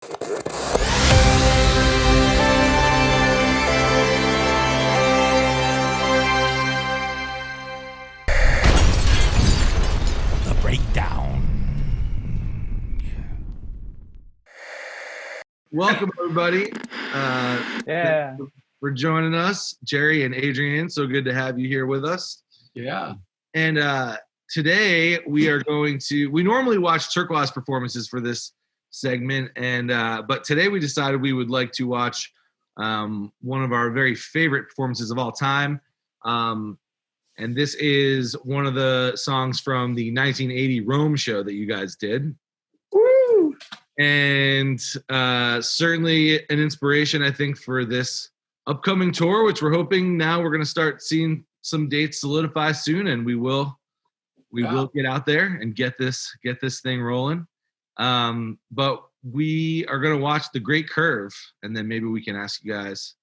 The breakdown. Welcome, everybody. Yeah. For joining us, Jerry and Adrian. So good to have you here with us. Yeah. And today we are we normally watch Turkuaz performances for this segment, but today we decided we would like to watch one of our very favorite performances of all time. And this is one of the songs from the 1980 Rome show that you guys did. Woo! And certainly an inspiration, I think, for this upcoming tour, which we're hoping now we're going to start seeing some dates solidify soon, and we will get out there and get this thing rolling. But we are going to watch The Great Curve, and then maybe we can ask you guys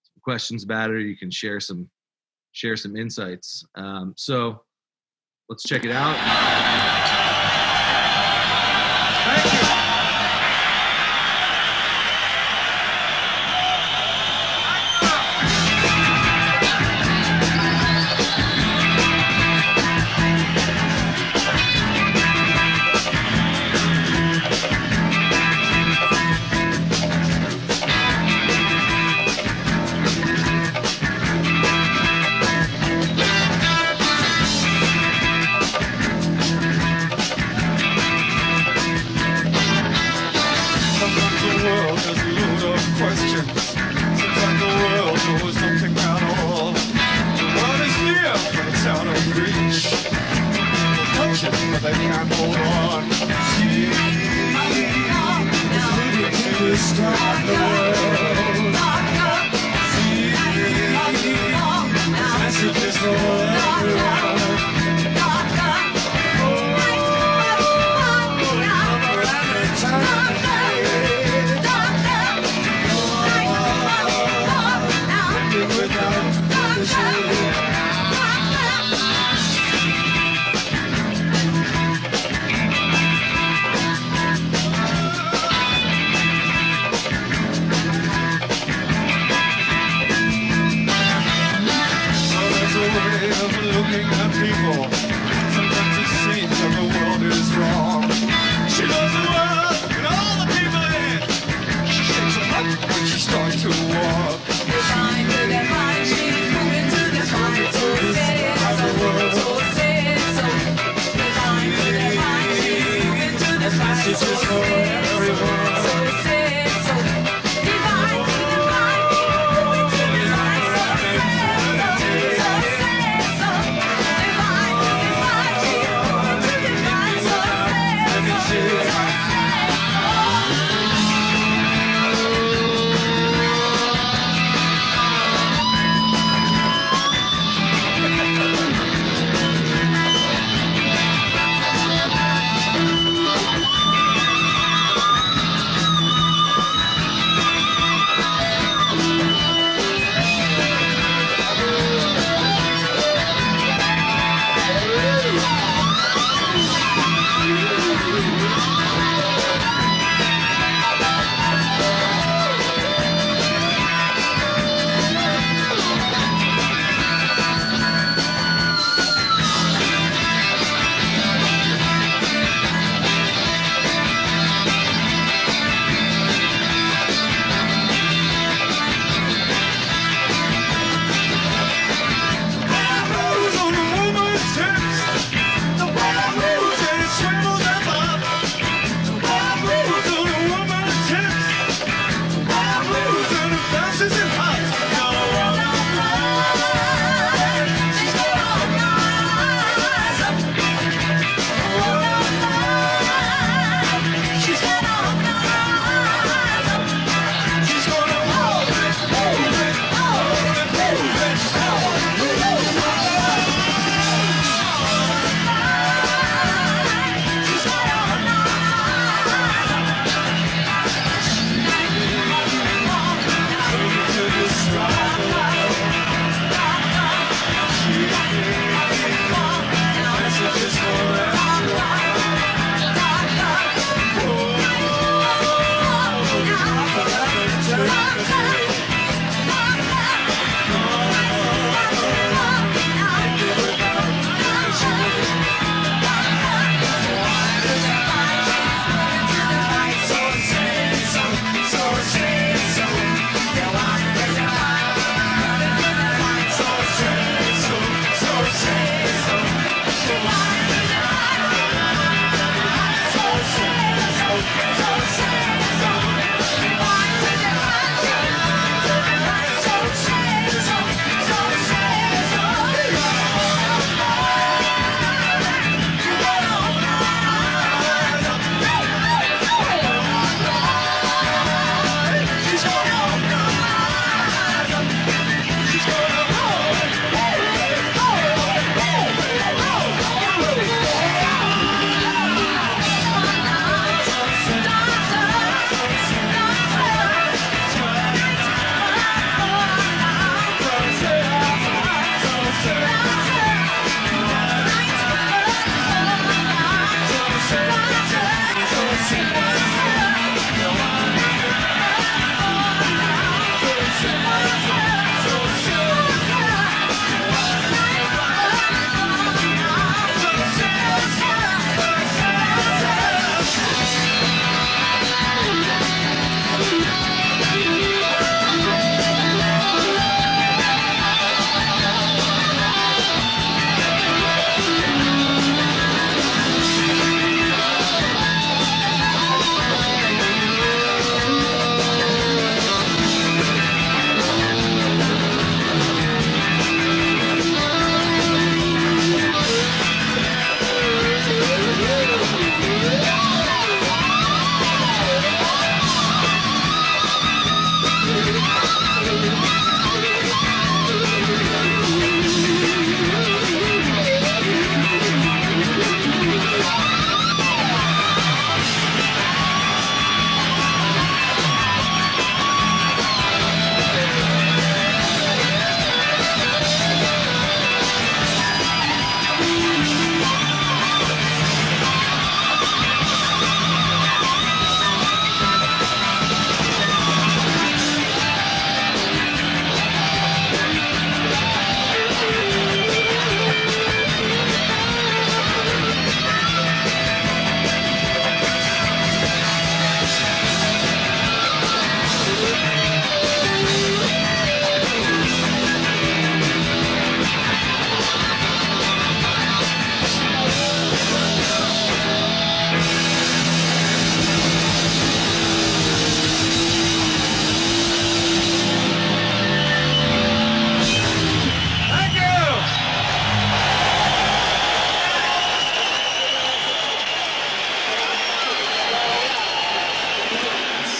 some questions about it, or you can share some insights. So let's check it out. Thank you. But they can't hold on. See, it's leading to this dark world. See, messages for everyone.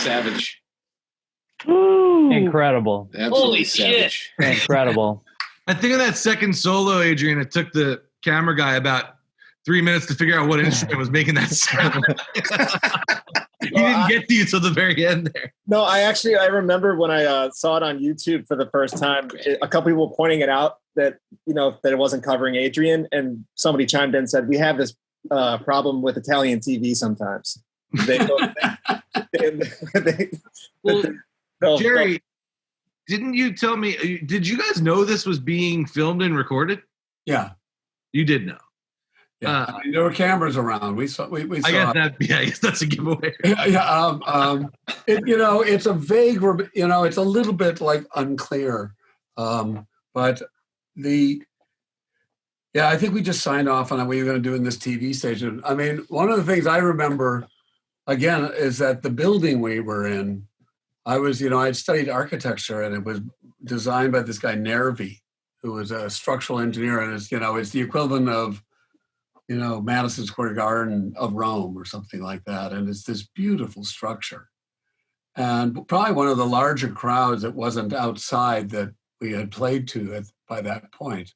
savage. Incredible. Absolutely Holy shit. savage. Incredible. I think in that second solo, Adrian, it took the camera guy about 3 minutes to figure out what instrument was making that sound. He didn't get to you till the very end there. No, I remember when I saw it on YouTube for the first time, a couple people pointing it out that, that it wasn't covering Adrian, and somebody chimed in and said, we have this problem with Italian TV sometimes. Jerry, didn't you tell me, did you guys know this was being filmed and recorded? Yeah. You did know. Yeah, I mean, there were cameras around. We saw. I guess that's a giveaway. It's a vague. It's a little bit like unclear. But I think we just signed off on what we were going to do in this TV station. I mean, one of the things I remember, again, is that the building we were in, I'd studied architecture, and it was designed by this guy Nervi, who was a structural engineer, and it's the equivalent of Madison Square Garden of Rome or something like that. And it's this beautiful structure. And probably one of the larger crowds that wasn't outside that we had played to by that point.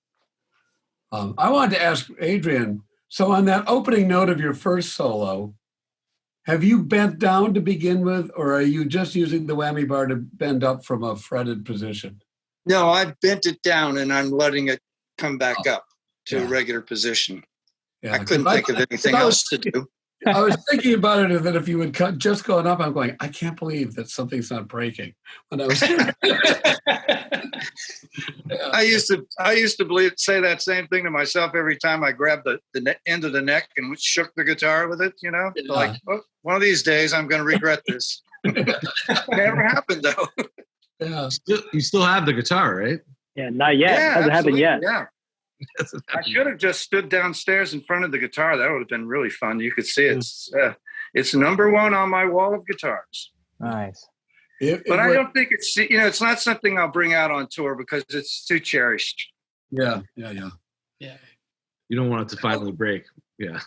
I wanted to ask Adrian, so on that opening note of your first solo, have you bent down to begin with, or are you just using the whammy bar to bend up from a fretted position? No, I bent it down and I'm letting it come back up to a regular position. Yeah, I couldn't think of anything else to do. I was thinking about it, that if you would cut just going up, I'm going, I can't believe that something's not breaking. When I was, I used to say that same thing to myself every time I grabbed the end of the neck and shook the guitar with it. Like, oh, one of these days I'm going to regret this. Never happened though. Yeah, you still have the guitar, right? Yeah, not yet. Yeah, Hasn't happened yet. Yeah. I should have just stood downstairs in front of the guitar. That would have been really fun. You could see it. It's number one on my wall of guitars. Nice. But I don't think it's not something I'll bring out on tour because it's too cherished. Yeah. You don't want it to finally break. Yeah.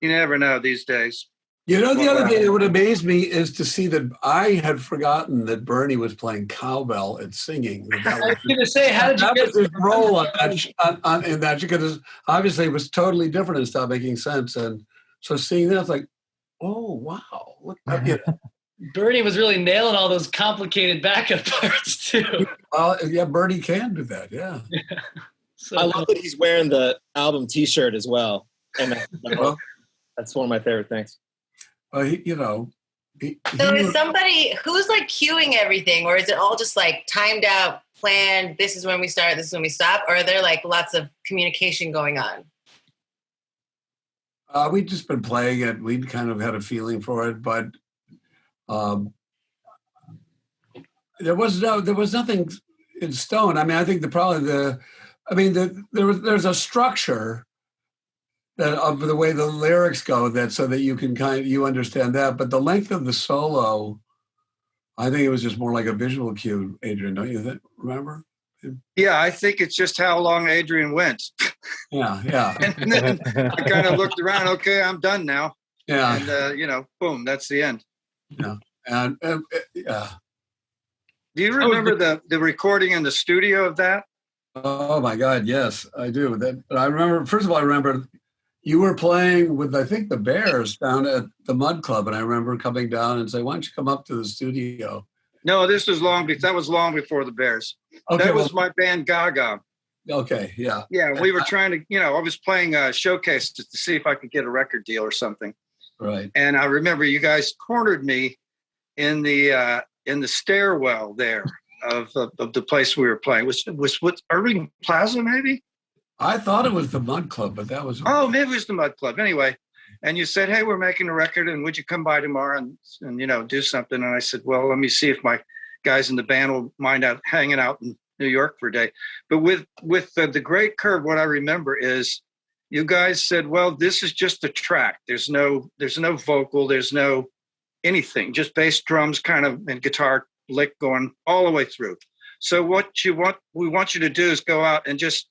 You never know these days. The other thing that would amaze me is to see that I had forgotten that Bernie was playing cowbell and singing. I was going to say, how did you get his role on that? In that, because obviously it was totally different and stopped making sense. And so seeing that, it's like, oh wow! Look, Bernie was really nailing all those complicated backup parts too. Bernie can do that. Yeah. So I love that he's wearing the album T-shirt as well, and that's one of my favorite things. So is somebody who's like cueing everything, or is it all just like timed out, planned, this is when we start, this is when we stop, or are there like lots of communication going on? We've just been playing it. We kind of had a feeling for it, but there was nothing in stone. I mean, I think there's a structure that of the way the lyrics go, that so that you can you understand that. But the length of the solo, I think it was just more like a visual cue. Adrian, don't you remember? Yeah, I think it's just how long Adrian went. Yeah. And then I kind of looked around. Okay, I'm done now. Yeah. And boom, that's the end. Yeah. And yeah. Do you remember the recording in the studio of that? Oh my God, yes, I do. I remember. First of all, I remember you were playing with, I think, the Bears down at the Mud Club, and I remember coming down and saying, "Why don't you come up to the studio?" No, that was long before the Bears. Okay, that was my band Gaga. Okay, yeah. Yeah, we were trying to, I was playing a showcase to see if I could get a record deal or something. Right. And I remember you guys cornered me in the stairwell there of the place we were playing. Was what, Irving Plaza maybe? I thought it was the Mud Club, but that was... Oh, maybe it was the Mud Club. Anyway, and you said, hey, we're making a record, and would you come by tomorrow and do something? And I said, well, let me see if my guys in the band will mind hanging out in New York for a day. But with the Great Curve, what I remember is you guys said, well, this is just a track. There's no vocal, there's no anything, just bass, drums, kind of, and guitar lick going all the way through. So we want you to do is go out and just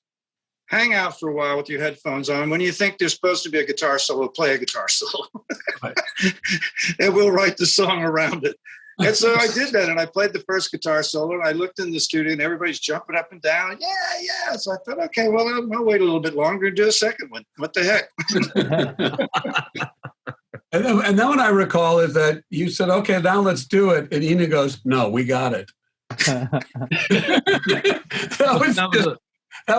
hang out for a while with your headphones on. When you think there's supposed to be a guitar solo, play a guitar solo. And we'll write the song around it. And so I did that, and I played the first guitar solo, and I looked in the studio, and everybody's jumping up and down. Yeah. So I thought, okay, well, I'll wait a little bit longer and do a second one. What the heck? And then what I recall is that you said, okay, now let's do it. And Ina goes, no, we got it. That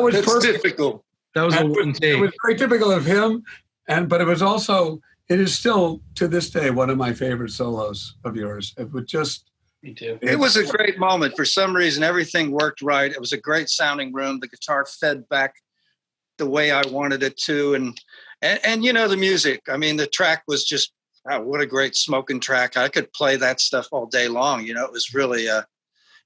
was perfect. Typical. That was a one take. It was very typical of him. But it was also, it is still to this day one of my favorite solos of yours. It would just. Me too. It was a great moment. For some reason, everything worked right. It was a great sounding room. The guitar fed back the way I wanted it to. And you know, the music. I mean, the track was just, wow, what a great smoking track. I could play that stuff all day long. You know, it was really,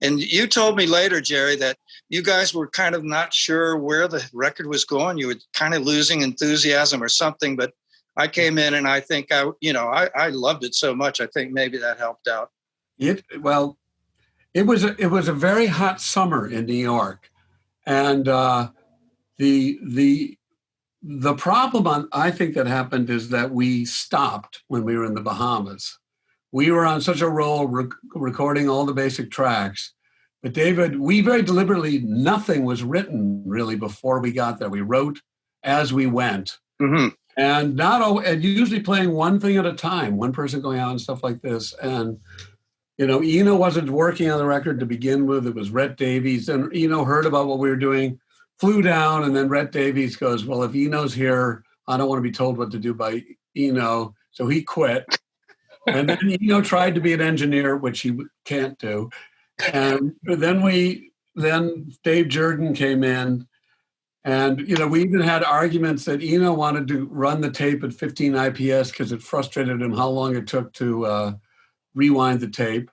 and you told me later, Jerry, that you guys were kind of not sure where the record was going. You were kind of losing enthusiasm or something, but I came in and I think I loved it so much. I think maybe that helped out. It was a very hot summer in New York. And the problem I think that happened is that we stopped when we were in the Bahamas. We were on such a roll recording all the basic tracks. But David, we very deliberately, nothing was written really before we got there. We wrote as we went. Mm-hmm. And usually playing one thing at a time, one person going out and stuff like this. And, you know, Eno wasn't working on the record to begin with. It was Rhett Davies. And Eno heard about what we were doing, flew down, and then Rhett Davies goes, well, if Eno's here, I don't want to be told what to do by Eno. So he quit. And then Eno tried to be an engineer, which he can't do. And then Dave Jordan came in. And, you know, we even had arguments that Eno wanted to run the tape at 15 IPS because it frustrated him how long it took to rewind the tape.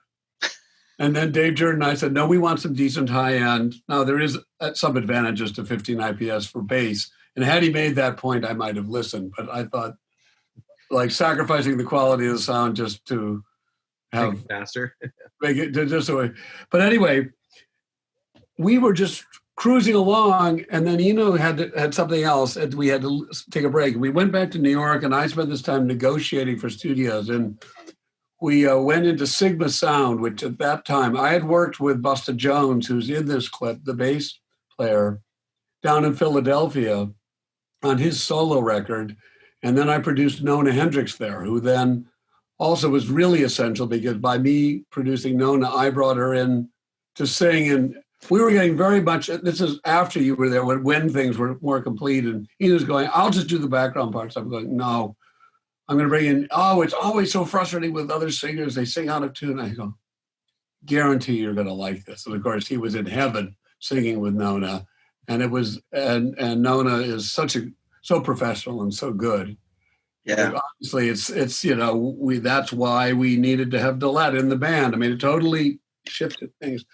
And then Dave Jordan and I said, no, we want some decent high end. Now, there is some advantages to 15 IPS for bass. And had he made that point, I might have listened. But I thought, like, sacrificing the quality of the sound just to have make it faster. Make it just a way. But anyway, we were just cruising along, and then Eno had something else, and we had to take a break. We went back to New York, and I spent this time negotiating for studios, and we went into Sigma Sound, which at that time, I had worked with Busta Jones, who's in this clip, the bass player, down in Philadelphia on his solo record, and then I produced Nona Hendrix there, who then also was really essential, because by me producing Nona, I brought her in to sing, and we were getting very much, this is after you were there, when things were more complete, and he was going, I'll just do the background parts. I'm going, no, I'm going to bring in, it's always so frustrating with other singers. They sing out of tune. I go, guarantee you're going to like this. And of course, he was in heaven singing with Nona. And it was, and Nona is so professional and so good. Yeah. And obviously, it's you know, that's why we needed to have Dillette in the band. I mean, it totally shifted things.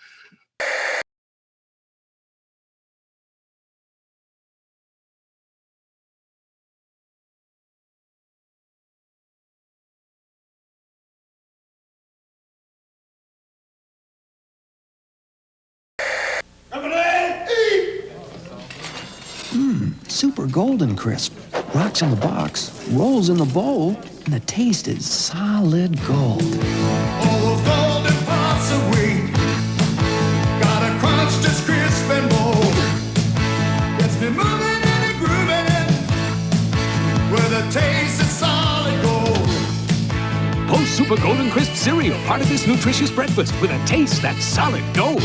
Super golden crisp. Rocks in the box, rolls in the bowl, and the taste is solid gold. Oh, golden parts of wheat. Got a crunch just crisp and bold. Gets me moving and grooving. Where the taste is solid gold. Post Super Golden Crisp cereal, part of this nutritious breakfast with a taste that's solid gold.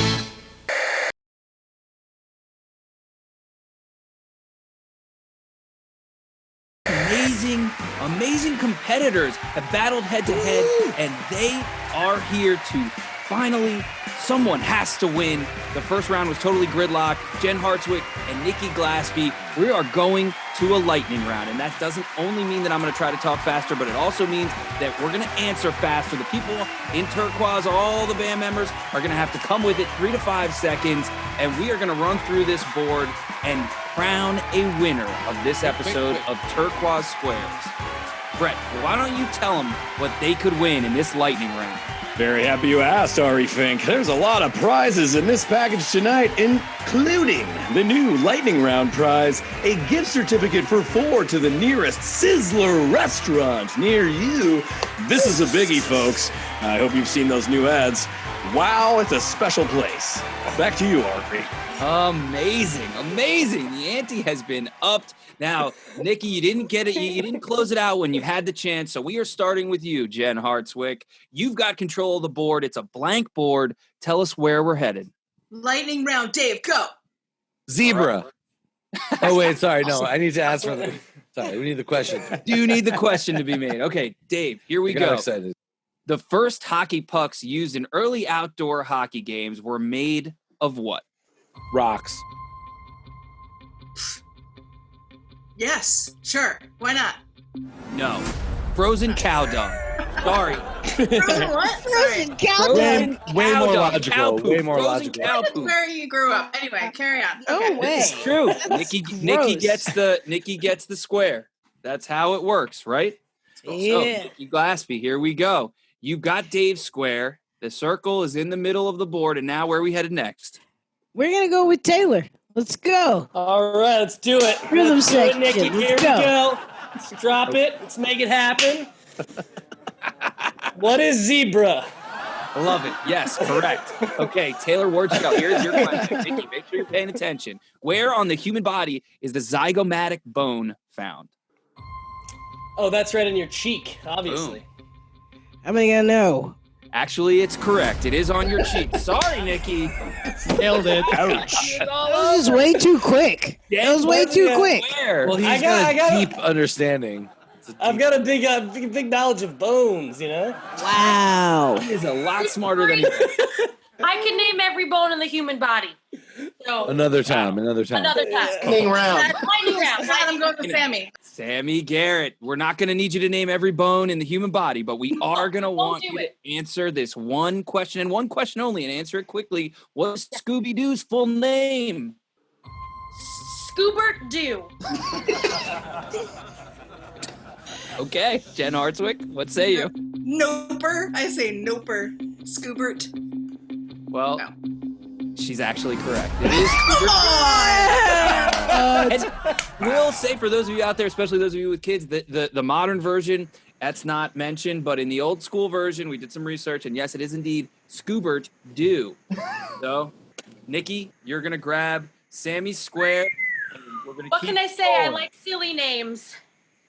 Amazing competitors have battled head to head, and they are here to finally, someone has to win. The first round was totally gridlock. Jen Hartswick and Nikki Glaspie. We are going to a lightning round, and that doesn't only mean that I'm going to try to talk faster, but it also means that we're going to answer faster. The people in Turkuaz, all the band members, are going to have to come with it 3 to 5 seconds, and we are going to run through this board and crown a winner of this episode of Turkuaz Squares. Brett, why don't you tell them what they could win in this lightning round? Very happy you asked, Ari Fink. There's a lot of prizes in this package tonight, including the new lightning round prize, a gift certificate for 4 to the nearest Sizzler restaurant near you. This is a biggie, folks. I hope you've seen those new ads. Wow, it's a special place. Back to you, Ari. Amazing. The ante has been upped. Now, Nikki, you didn't get it. You didn't close it out when you had the chance. So we are starting with you, Jen Hartswick. You've got control of the board. It's a blank board. Tell us where we're headed. Lightning round, Dave, go. Zebra. Oh, wait, sorry. No, I need to ask for the... Sorry, we need the question. Do need the question to be made. Okay, Dave, here we go. Excited. The first hockey pucks used in early outdoor hockey games were made of what? Rocks. Yes, sure. Why not? No. Frozen cow dung. Sorry. Frozen what? Frozen cow dung. Way more logical. Way more logical. That's where you grew up. Anyway, carry on. No way. It's true. Nikki gets the square. That's how it works, right? Yeah. So, Nikki Glaspie, here we go. You've got Dave's square. The circle is in the middle of the board, and now where are we headed next? We're gonna go with Taylor. Let's go. All right, let's do it. Rhythm Let's do it, section. Nikki. Let's Here we go. go. Let's drop it. Let's make it happen. What is zebra? I love it. Yes, correct. Okay, Taylor Wardshell, here's your question. Nikki, make sure you're paying attention. Where on the human body is the zygomatic bone found? Oh, that's right in your cheek, obviously. How many gonna know? Actually, it's correct. It is on your cheek. Sorry, Nikki. Nailed it. Ouch. That was just way too quick. That was way too quick. Well, he's got a deep understanding. I've got a big knowledge of bones, you know? Wow. He is a lot smarter than he is. I can name every bone in the human body. So Another time. Another time. Lightning round. Lightning round. I'm going with Sammy. Sammy Garrett, we're not going to need you to name every bone in the human body, but we are going to want you to answer this one question and one question only and answer it quickly. What's Scooby-Doo's full name? Scoobert Doo. Okay, Jen Hartswick, what say you? Noper. I say Noper. Scoobert. Well, No. she's actually correct. It is Scoobert. And we'll say for those of you out there, especially those of you with kids, the modern version, that's not mentioned, but in the old school version, we did some research, and yes, it is indeed Scoobert Doo. So, Nikki, you're going to grab Sammy's square. And we're gonna What keep can I say? going. I like silly names.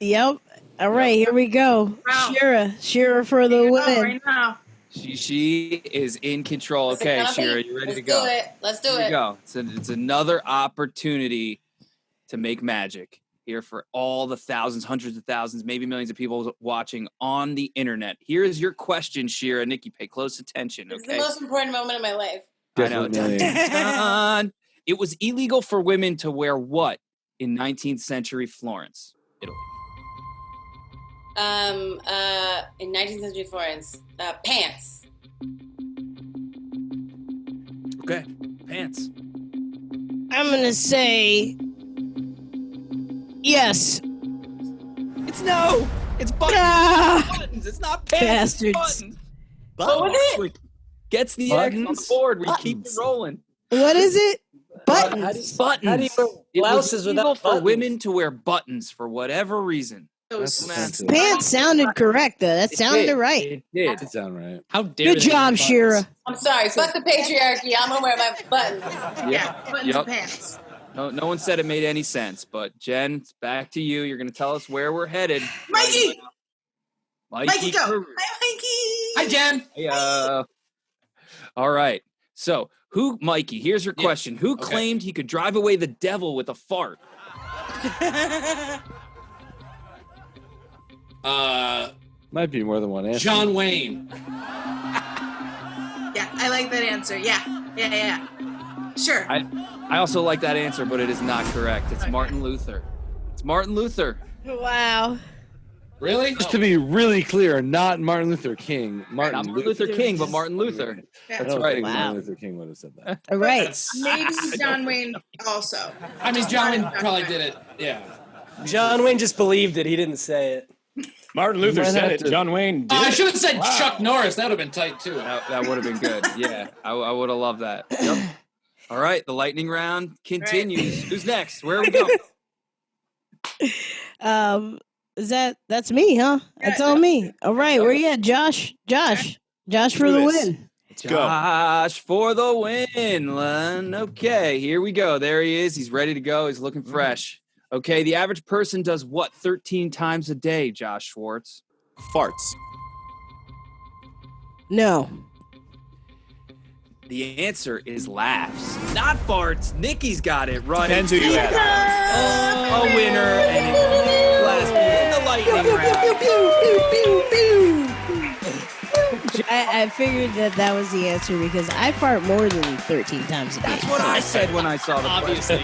Yep. All right, here we go. Wow. Shira for the win. Right now. She is in control. Okay, Shira, you ready to go? Let's do Here we it. go. It's another opportunity to make magic here for all the thousands, hundreds of thousands, maybe millions of people watching on the internet. Here is your question, Shira. Nikki, pay close attention, It's okay? the most important moment of my life. I know. Dun, dun, dun. It was illegal for women to wear what in 19th century Florence, Italy? In 19th century Florence, pants. Okay, pants. I'm gonna say yes. It's no. It's buttons. Ah! It's buttons. It's not pants. Bastards. It's buttons. What was it? Gets the X on the board. We keep it rolling. What is it? Buttons. Buttons. How do you wear It was blouses illegal without for buttons? women to wear buttons for whatever reason. Pants sounded correct though. That sounded right. It did sound right. How dare Good job, Shira. I'm sorry. Fuck the patriarchy. I'm gonna wear my buttons. Yeah. Buttons and pants. No one said it made any sense, but Jen, it's back to you. You're going to tell us where we're headed. Mikey! Mikey, go. Kruger. Hi, Mikey. Hi, Jen. Hey, all right. So, Mikey, here's your question. Who claimed he could drive away the devil with a fart? Might be more than one answer. John Wayne. Yeah, I like that answer. Yeah. Sure. I also like that answer, but it is not correct. It's Martin Luther. It's Martin Luther. Wow. Really? Just to be really clear, not Martin Luther King. Not Martin Luther King, but Martin Luther. Yeah. That's right. Martin Luther King would have said that. All right. Maybe John Wayne also. I mean, John Wayne probably did it. Yeah. John Wayne just believed it. He didn't say it. Martin Luther might said have it. to- John Wayne did I it. should have said Wow. Chuck Norris. That would have been tight too. That would have been good. Yeah, I would have loved that. Yep. All right, the lightning round continues. Who's next? Where are we going? That's me, huh? That's all me. All right, where you at, Josh? Josh for the win. Josh for the win, Len. Okay, here we go. There he is. He's ready to go. He's looking fresh. Okay, the average person does what 13 times a day, Josh Schwartz? Farts. No. The answer is laughs, not farts. Nikki's got it right. Depends who you ask. A winner, and it's Glaspie in the lightning round. I figured that was the answer because I fart more than 13 times a day. That's what I said when I saw the Obviously.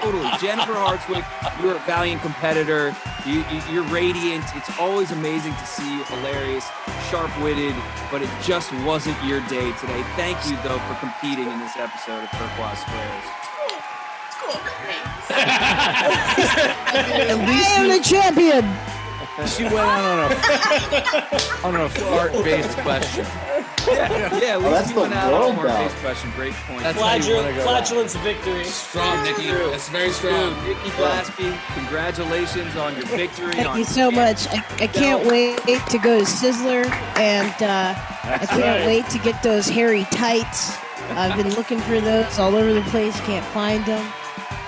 Totally. Jennifer Hartswick, you're a valiant competitor. You're radiant. It's always amazing to see you. Hilarious, sharp-witted, but it just wasn't your day today. Thank you, though, for competing in this episode of Turkuaz Squares. I am the champion. She went out on a fart-based question. Yeah, at least that's you the went out on a world, fart-based though. question. Great point. That's how you wanna go out. Flatulence victory. Strong, Nikki. That's very strong. Nikki Glaspie, congratulations on your victory. Thank you so much. I can't wait to go to Sizzler, and I can't wait to get those hairy tights. I've been looking for those all over the place. Can't find them.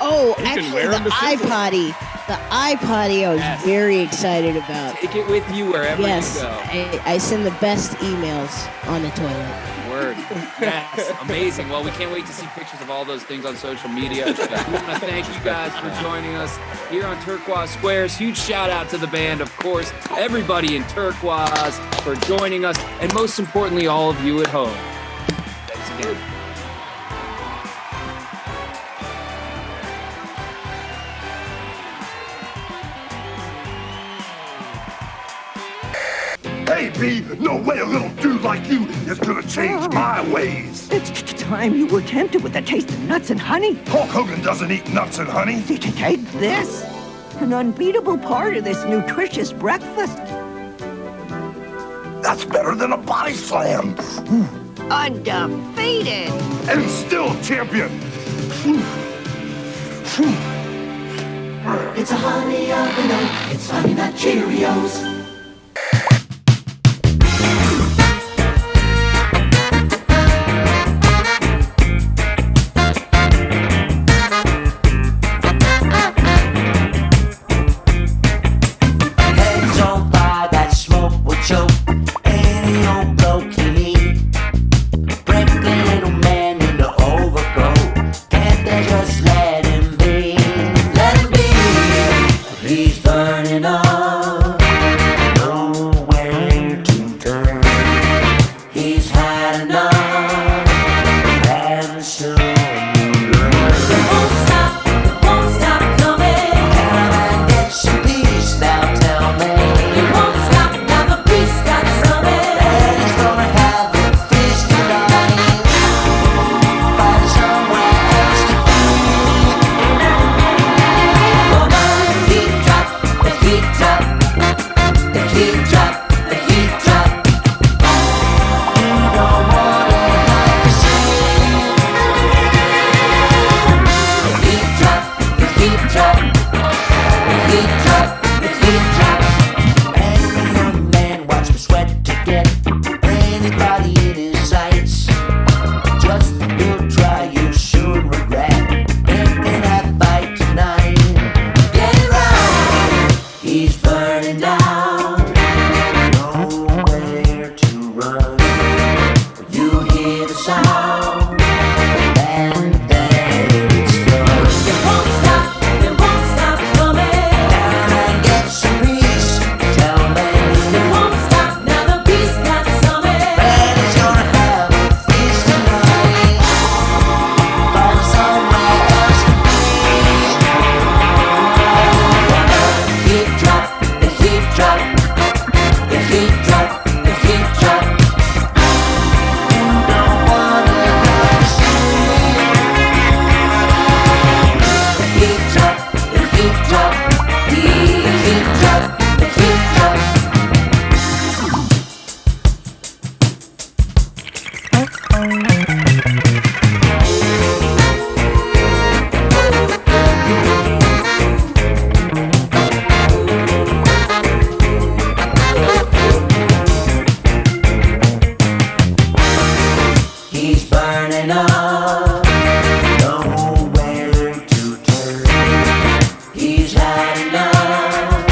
Oh, can actually, wear the 'em to Sizzler. iPotty. The iPotty I was very excited about. Take it with you wherever Yes, you go. I send the best emails on the toilet. Word. Yes, amazing. Well, we can't wait to see pictures of all those things on social media. We want to thank you guys for joining us here on Turkuaz Squares. Huge shout out to the band, of course, everybody in Turkuaz for joining us, and most importantly, all of you at home. Thanks again. Hey, B, no way a little dude like you is gonna change my ways. It's time you were tempted with a taste of nuts and honey. Hulk Hogan doesn't eat nuts and honey. Take this, an unbeatable part of this nutritious breakfast. That's better than a body slam. Undefeated. And still champion. It's a honey oven oat. It's Honey Nut Cheerios. Heads on fire, that smoke will choke any old bloke you meet. Break the little man into overcoat, can't they just let him be? Let him be, he's burning up. He's burning up, nowhere to turn. He's had enough,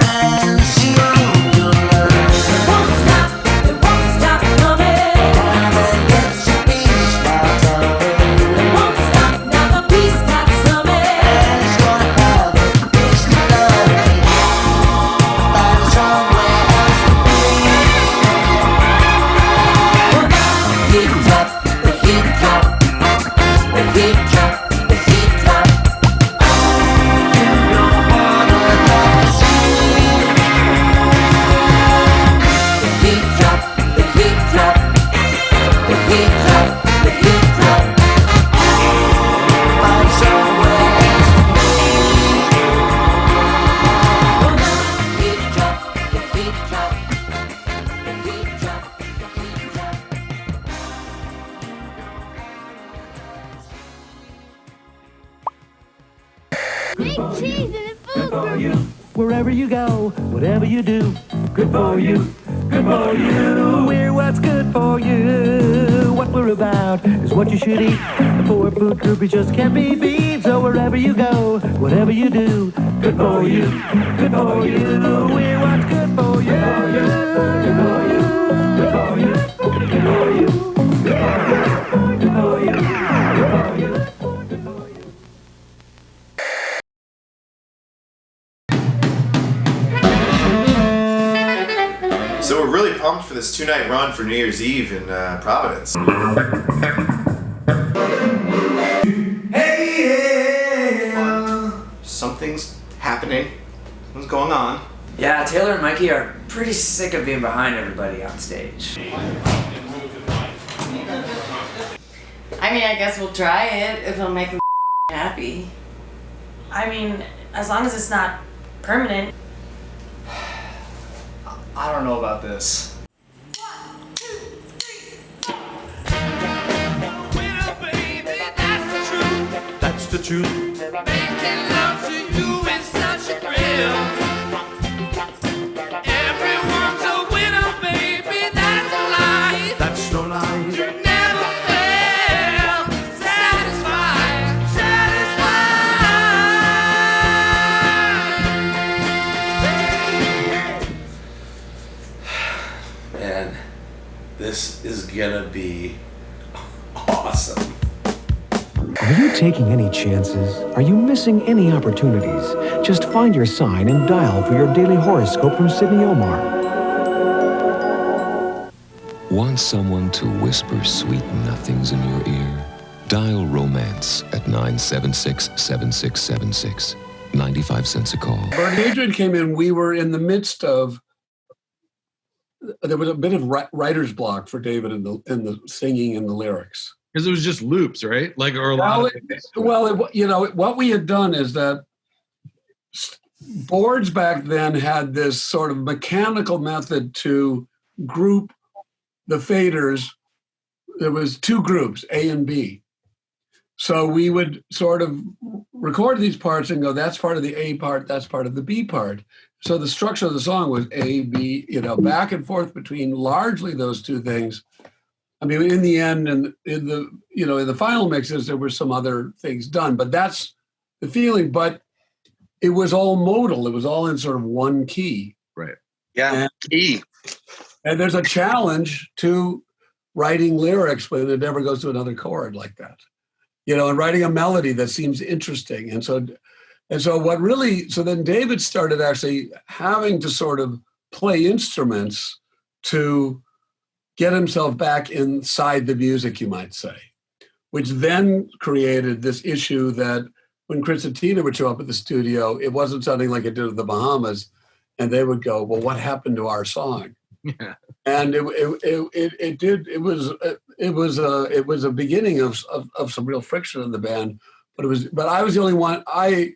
and soon you'll learn. It won't stop coming. Never gets your peace now, tell me. It won't stop now, the peace got coming. And it's gonna have a fix to love me. Find somewhere else to be. Well, now heat drop, the heat drop, the heat drop, the heat drop. You don't wanna have to see. The heat drop, the heat drop, the heat drop, the heat drop. Find somewhere else to be. Well, now heat drop, the heat drop, the heat drop, the heat drop. Big cheese in the food. Good for you. Wherever you go, whatever you do, good for you. Good for you. We're what's good for you. What we're about is what you should eat. The poor food groupies just can't be beat. So wherever you go, whatever you do, good for you. Good for you. We're what's good for you. Good for you. Good for you. Good for you. Good for you. Good for you. Good for you. So we're really pumped for this 2-night run for New Year's Eve in Providence. Something's happening. What's going on? Yeah, Taylor and Mikey are pretty sick of being behind everybody on stage. I mean, I guess we'll try it if it'll make them happy. I mean, as long as it's not permanent. I don't know about this. That's the truth. Making love to you is such a thrill. Everyone's a winner, baby. That's the lie. That's no lie. You never fail. Satisfied, satisfied. Man, this is gonna be awesome. Are you taking any chances? Are you missing any opportunities? Just find your sign and dial for your daily horoscope from Sydney Omar. Want someone to whisper sweet nothings in your ear? Dial romance at 976-7676. 95 cents a call. Bernie, Adrian came in, we were in the midst of, there was a bit of writer's block for David in the singing and the lyrics. Because it was just loops, right? Like, or a lot of things. What we had done is that boards back then had this sort of mechanical method to group the faders. There was two groups, A and B. So we would sort of record these parts and go, that's part of the A part, that's part of the B part. So the structure of the song was A, B, back and forth between largely those two things. I mean, in the end, and in the final mixes, there were some other things done, but that's the feeling. But it was all modal; it was all in sort of one key. Right. Yeah. E. And there's a challenge to writing lyrics when it never goes to another chord like that. And writing a melody that seems interesting. And so then David started actually having to sort of play instruments to get himself back inside the music, you might say, which then created this issue that when Chris and Tina would show up at the studio, it wasn't sounding like it did at the Bahamas, and they would go, "Well, what happened to our song?" Yeah. And it was a beginning of some real friction in the band, but I was the only one. I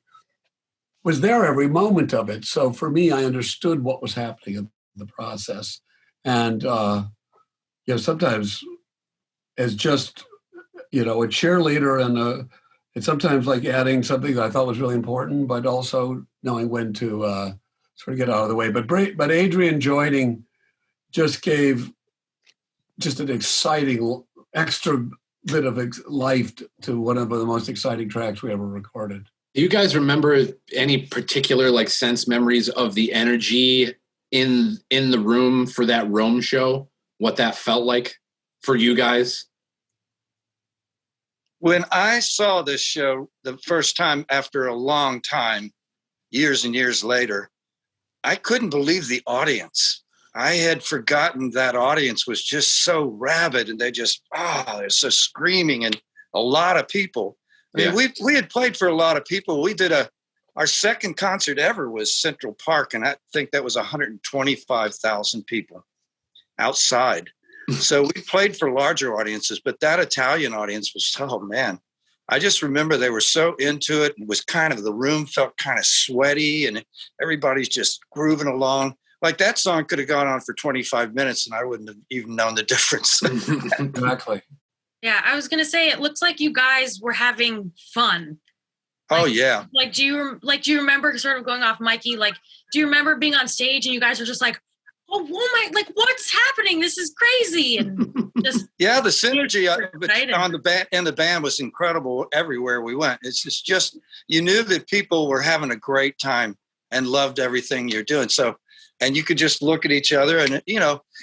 was there every moment of it, so for me, I understood what was happening in the process, and sometimes as just, a cheerleader and sometimes like adding something that I thought was really important, but also knowing when to sort of get out of the way. But Adrian joining just gave just an exciting extra bit of life to one of the most exciting tracks we ever recorded. Do you guys remember any particular like sense memories of the energy in the room for that Rome show? What that felt like for you guys? When I saw this show the first time after a long time, years and years later, I couldn't believe the audience. I had forgotten that audience was just so rabid, and they're so screaming, and a lot of people. I mean, we had played for a lot of people. We did our second concert ever was Central Park, and I think that was 125,000 people outside. So we played for larger audiences, but that Italian audience was, oh man, I just remember they were so into it. It was the room felt kind of sweaty, and everybody's just grooving along. Like that song could have gone on for 25 minutes and I wouldn't have even known the difference. Exactly. Yeah, I was gonna say it looks like you guys were having fun. Oh yeah. Like do you remember, sort of going off Mikey, like do you remember being on stage and you guys were just like, oh my, like what's happening? This is crazy. And just yeah, the synergy on the band and the band was incredible everywhere we went. It's just you knew that people were having a great time and loved everything you're doing. So, and you could just look at each other and,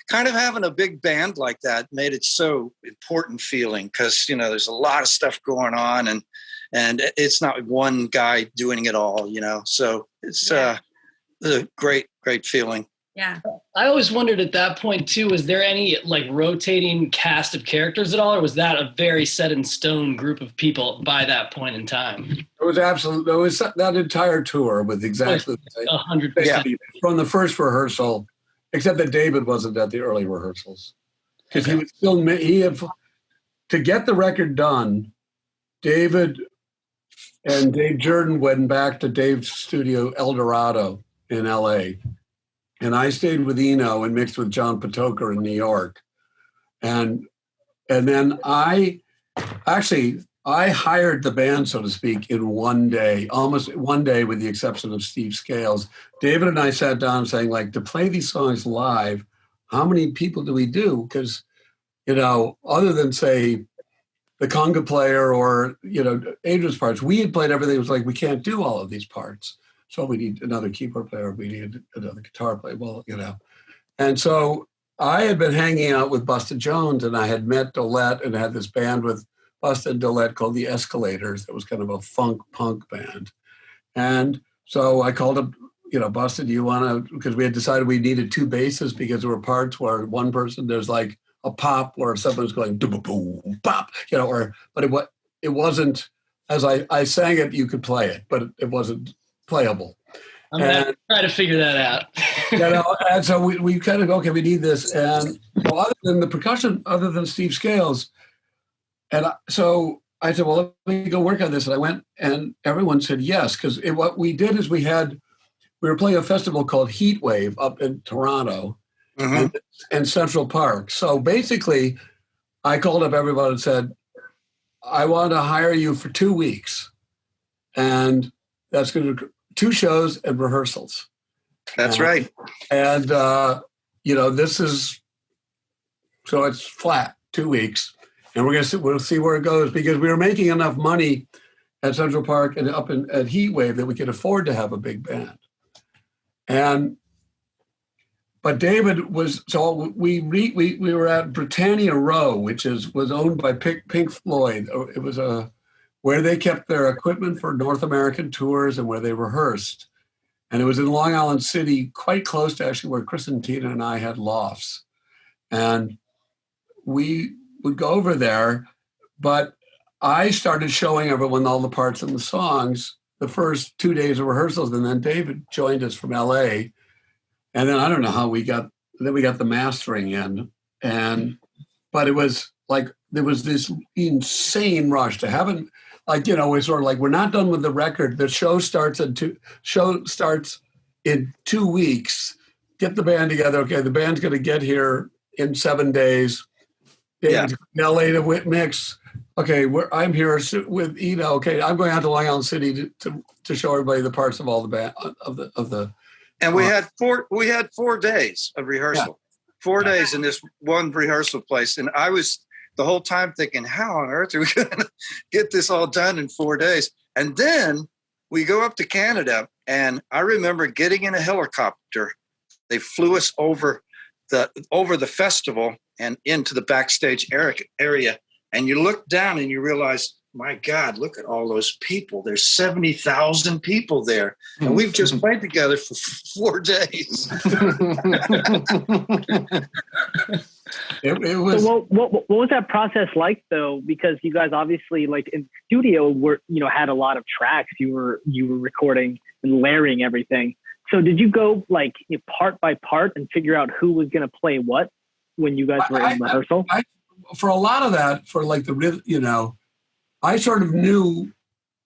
kind of having a big band like that made it so important feeling because, there's a lot of stuff going on and it's not one guy doing it all, so it's a great, great feeling. Yeah. I always wondered at that point too, was there any like rotating cast of characters at all, or was that a very set in stone group of people by that point in time? It was absolutely, that entire tour with exactly 100%. From the first rehearsal, except that David wasn't at the early rehearsals. Because he was still, to get the record done, David and Dave Jordan went back to Dave's studio, El Dorado in LA. And I stayed with Eno and mixed with John Patoker in New York. And then I hired the band, so to speak, in one day, almost one day with the exception of Steve Scales. David and I sat down saying, like, to play these songs live, how many people do we do? Because, other than, say, the conga player or, Adrian's parts, we had played everything. It was like, we can't do all of these parts. So we need another keyboard player. We need another guitar player. Well, And so I had been hanging out with Busta Jones, and I had met Dolette and had this band with Busta and Dolette called the Escalators. That was kind of a funk punk band. And so I called up, Busta, do you want to, because we had decided we needed two basses because there were parts where one person, there's like a pop where someone's going, boom, pop, but it wasn't, as I sang it, you could play it, but it wasn't playable. I'm going to try to figure that out. And so we kind of go, okay, we need this. And other than the percussion, other than Steve Scales, so I said, well, let me go work on this. And I went, and everyone said yes, because what we did is we were playing a festival called Heat Wave up in Toronto and Central Park. So basically, I called up everybody and said, I want to hire you for 2 weeks. And that's going to 2 shows and rehearsals. That's right. And, this is, so it's flat, 2 weeks. And we'll see where it goes because we were making enough money at Central Park and up at Heat Wave that we could afford to have a big band. But David was, so we were at Britannia Row, which was owned by Pink Floyd. It was where they kept their equipment for North American tours and where they rehearsed. And it was in Long Island City, quite close to actually where Chris and Tina and I had lofts. And we would go over there, but I started showing everyone all the parts and the songs the first 2 days of rehearsals, and then David joined us from LA. And then I don't know how we got the mastering in. But it was like, there was this insane rush to have it. Like, it's sort of like, we're not done with the record. The show starts in 2 weeks. Get the band together. Okay, the band's going to get here in 7 days. Yeah. LA to mix. Okay, I'm here with Eno. Okay, I'm going out to Long Island City to show everybody the parts of all the band of the. And we had 4 days of rehearsal. 4 days in this one rehearsal place, and I was the whole time thinking, how on earth are we going to get this all done in 4 days? And then we go up to Canada, and I remember getting in a helicopter. They flew us over the festival and into the backstage area. And you look down and you realize, my God, look at all those people. There's 70,000 people there. And we've just played together for 4 days. It was. So what was that process like though? Because you guys obviously like in studio had a lot of tracks you were recording and layering everything. So did you go like part by part and figure out who was going to play what when you guys were in rehearsal? For a lot of that, for like I sort of knew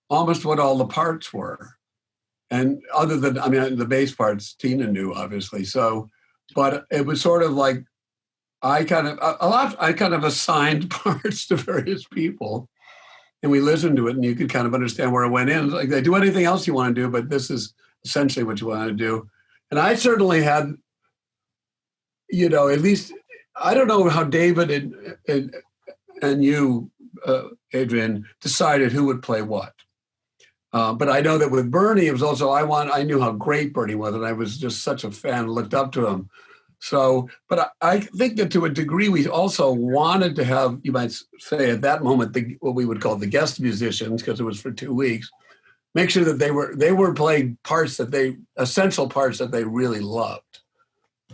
almost what all the parts were. And other than, the bass parts, Tina knew, obviously. So, but it was sort of like, I kind of assigned parts to various people, and we listened to it, and you could kind of understand where it went in. Like, they do anything else you want to do, but this is essentially what you want to do. And I certainly had, at least, I don't know how David and you, Adrian, decided who would play what. But I know that with Bernie, it was also, I knew how great Bernie was, and I was just such a fan, looked up to him. So, but I think that to a degree, we also wanted to have, you might say at that moment, what we would call the guest musicians, because it was for 2 weeks, make sure that they were playing essential parts that they really loved.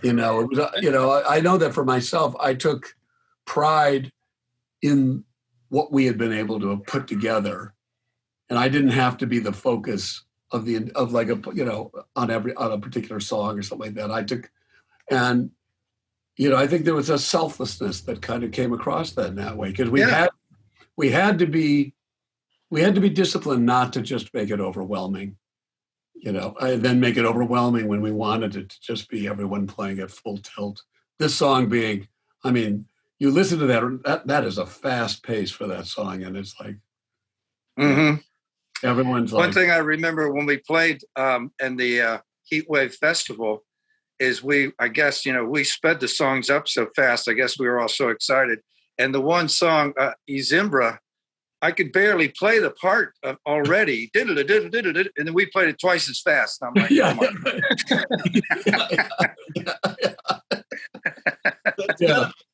It was, I know that for myself, I took pride in what we had been able to put together, and I didn't have to be the focus on a particular song or something like that. And I think there was a selflessness that kind of came across that in that way, because we had to be disciplined not to just make it overwhelming, and then make it overwhelming when we wanted it to just be everyone playing at full tilt. This song being, you listen to that is a fast pace for that song, and it's like everyone's like. One thing I remember when we played in the Heatwave Festival is we sped the songs up so fast. I guess we were all so excited. And the one song, Izimbra, I could barely play the part already. And then we played it twice as fast. And I'm like,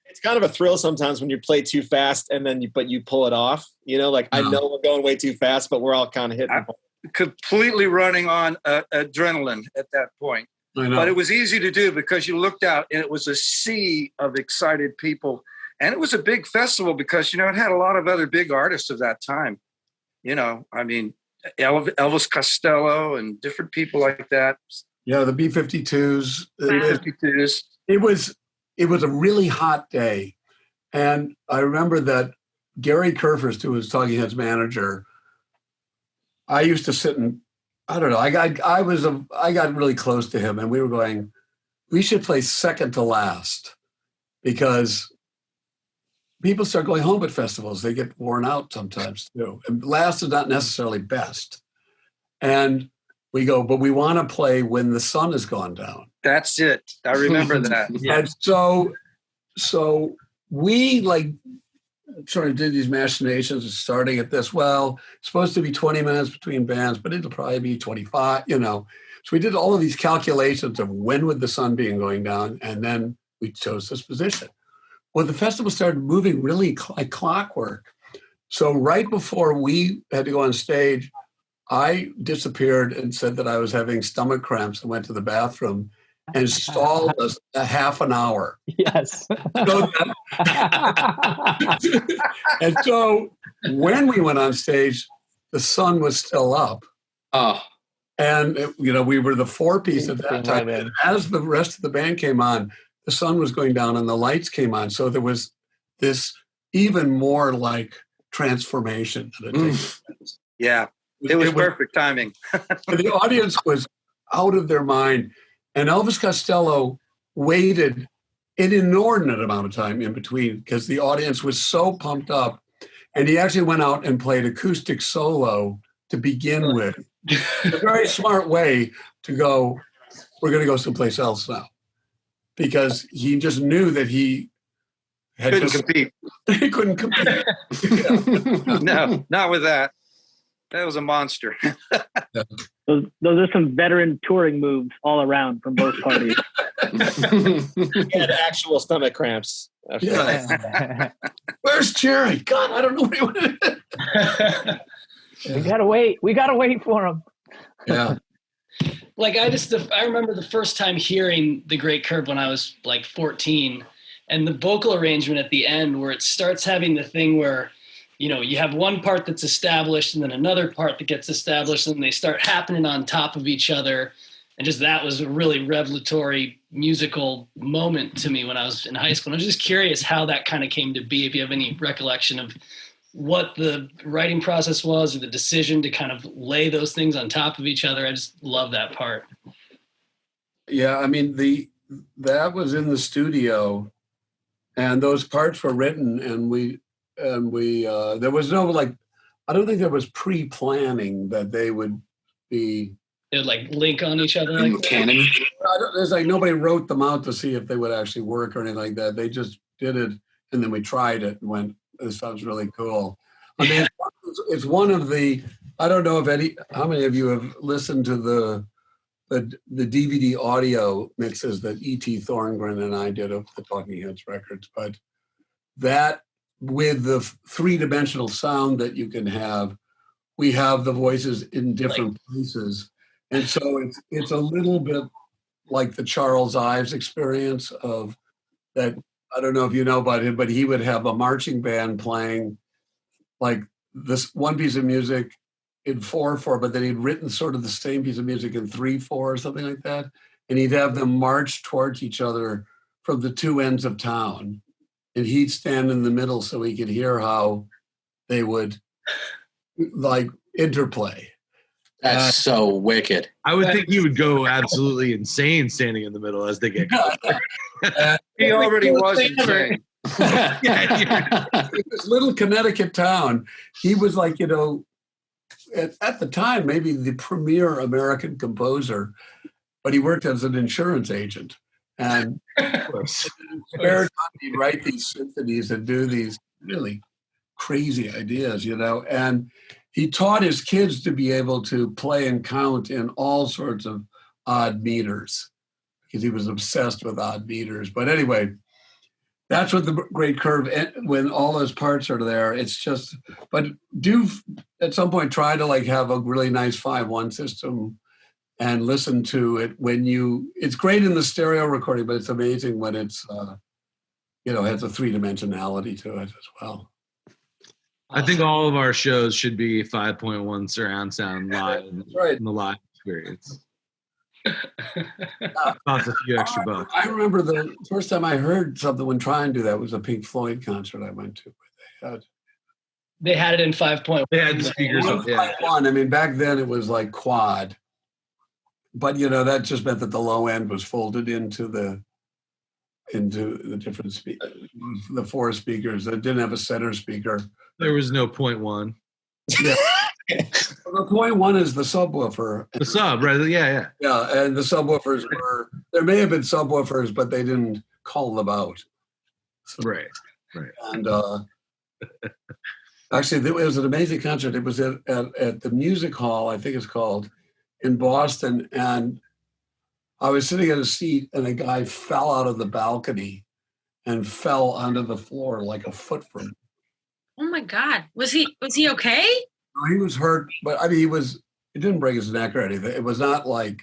It's kind of a thrill sometimes when you play too fast and then you pull it off. I know we're going way too fast, but we're all kind of hitting. Completely running on adrenaline at that point. But it was easy to do because you looked out and it was a sea of excited people. And it was a big festival because, it had a lot of other big artists of that time. Elvis Costello and different people like that. Yeah, the B-52s. B-52s. It was a really hot day. And I remember that Gary Kurfürst, who was Talking Heads manager, I used to sit and, I don't know, I got really close to him, and we were going, we should play second to last, because people start going home at festivals. They get worn out sometimes too. And last is not necessarily best. And we go, but we want to play when the sun has gone down. That's it. I remember that. Yeah. And so we sort of did these machinations of starting at this. Well, it's supposed to be 20 minutes between bands, but it'll probably be 25, So we did all of these calculations of when would the sun be going down, and then we chose this position. Well, the festival started moving really like clockwork. So right before we had to go on stage, I disappeared and said that I was having stomach cramps and went to the bathroom and stalled us a half an hour. Yes. And so when we went on stage, the sun was still up. Oh. And, we were the 4-piece at that time. And as the rest of the band came on, the sun was going down and the lights came on. So there was this even more like transformation. Yeah, it was perfect timing. The audience was out of their mind. And Elvis Costello waited an inordinate amount of time in between because the audience was so pumped up. And he actually went out and played acoustic solo to begin with. A very smart way to go, we're going to go someplace else now. Because he just knew that he couldn't compete. He couldn't compete. No, not with that. That was a monster. Those are some veteran touring moves all around from both parties. He had actual stomach cramps. Yeah. Where's Jerry? God, I don't know what he wanted. We gotta wait. We gotta wait for him. Yeah. Like I remember the first time hearing The Great Curve when I was like 14, and the vocal arrangement at the end where it starts having the thing where, you know, you have one part that's established and then another part that gets established and they start happening on top of each other. And just that was a really revelatory musical moment to me when I was in high school. And I was just curious how that kind of came to be, if you have any recollection of what the writing process was or the decision to kind of lay those things on top of each other. I just love that part. Yeah, I mean, that was in the studio and those parts were written and we there was no, like, I don't think there was pre-planning that they would be. They would like link on each other like canon. There's like nobody wrote them out to see if they would actually work or anything like that. They just did it and then we tried it and went, this sounds really cool. I mean, it's one of the, I don't know if how many of you have listened to the DVD audio mixes that E.T. Thorngren and I did of the Talking Heads records, but that with the three-dimensional sound that you can have, we have the voices in different places. And so it's a little bit like the Charles Ives experience of that. I don't know if you know about him, but he would have a marching band playing like this one piece of music in 4/4, but then he'd written sort of the same piece of music in 3/4 or something like that. And he'd have them march towards each other from the two ends of town. And he'd stand in the middle so he could hear how they would like interplay. That's so wicked. I would think he would go absolutely insane standing in the middle as they get closer. He already was insane. This little Connecticut town, he was like, you know, at the time, maybe the premier American composer, but he worked as an insurance agent. And spare time, he'd write these symphonies and do these really crazy ideas, you know. And he taught his kids to be able to play and count in all sorts of odd meters because he was obsessed with odd meters. But anyway, that's what the Great Curve, when all those parts are there, it's just, but do at some point try to like have a really nice 5/1 system and listen to it when it's great in the stereo recording, but it's amazing when it's, you know, has a three-dimensionality to it as well. I think all of our shows should be 5.1 surround sound live in the live experience. Cost a few extra bucks. I remember the first time I heard something when trying to do that was a Pink Floyd concert I went to. They had it in 5.1. They had the speakers. 1.1. I mean, back then it was like quad. But, you know, that just meant that the low end was folded into the different the four speakers. It didn't have a center speaker. There was no 0.1. Yeah. The 0.1 is the subwoofer. The sub, right? Yeah. Yeah, and the subwoofers there may have been subwoofers, but they didn't call them out. So, right. And actually, it was an amazing concert. It was at the Music Hall, I think it's called, in Boston. And I was sitting at a seat, and a guy fell out of the balcony and fell onto the floor like a foot from. Oh my God. Was he okay? No, he was hurt, but I mean, it didn't break his neck or anything. It was not like,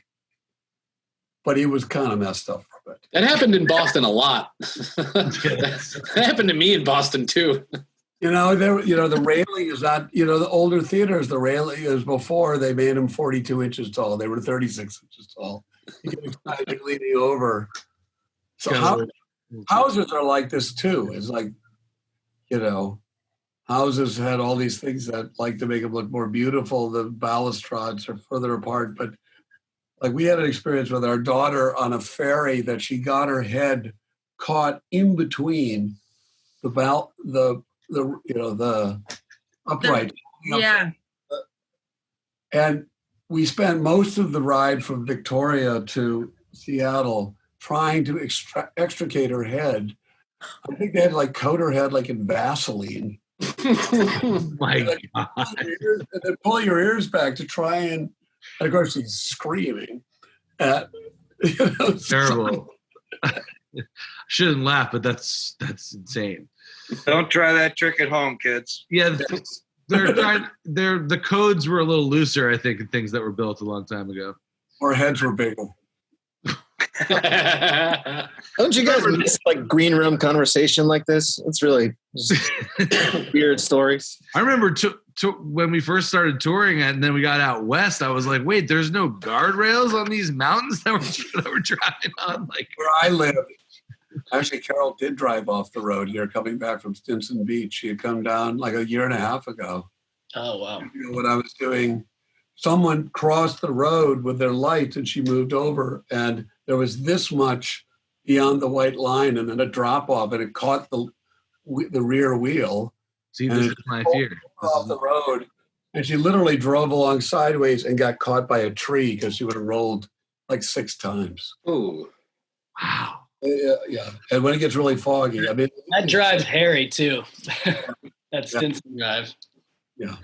but he was kind of messed up from it. That happened in Boston a lot. That happened to me in Boston too. You know, the railing is not, you know, the older theaters, the railing is before they made them 42 inches tall. They were 36 inches tall. You can kind of leaning over. So houses are like this too. It's like, you know, houses had all these things that like to make them look more beautiful. The balustrades are further apart, but like we had an experience with our daughter on a ferry that she got her head caught in between the upright. Yeah. And we spent most of the ride from Victoria to Seattle trying to extricate her head. I think they had like coat her head like in Vaseline. My God. And then pull your ears back to try and of course she's screaming at terrible. Shouldn't laugh, but that's insane. Don't try that trick at home, kids. Yeah, the codes were a little looser, I think, in things that were built a long time ago. Our heads were bigger. Don't you guys miss like green room conversation like this? It's really just weird stories. I remember when we first started touring and then we got out west, I was like, wait, there's no guardrails on these mountains that we're driving on? Like where I live, actually Carol did drive off the road here coming back from Stinson Beach. She had come down like a year and a half ago. Oh, wow. You know, what I was doing, someone crossed the road with their lights and she moved over and there was this much beyond the white line and then a drop off and it caught the rear wheel. See, this is my fear. Off the road. And she literally drove along sideways and got caught by a tree because she would have rolled like 6 times. Ooh. Wow. Yeah. And when it gets really foggy, I mean. That drive's hairy too. That Stinson drive. Yeah.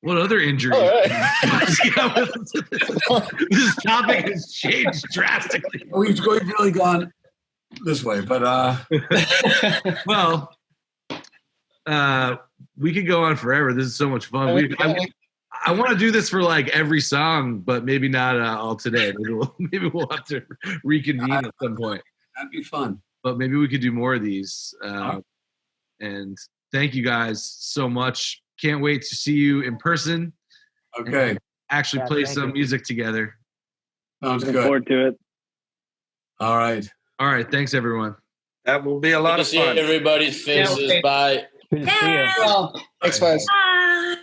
What other injury? Right. This topic has changed drastically. We've really gone this way, but well, we could go on forever. This is so much fun. I want to do this for like every song, but maybe not all today. Maybe we'll have to reconvene at some point. That'd be fun. But maybe we could do more of these. And thank you guys so much. Can't wait to see you in person. Okay. Actually play some music together. Sounds good. Looking forward to it. All right. All right. Thanks, everyone. That will be a lot of See fun. everybody's faces. Bye. Good to see you. Thanks, guys. Bye.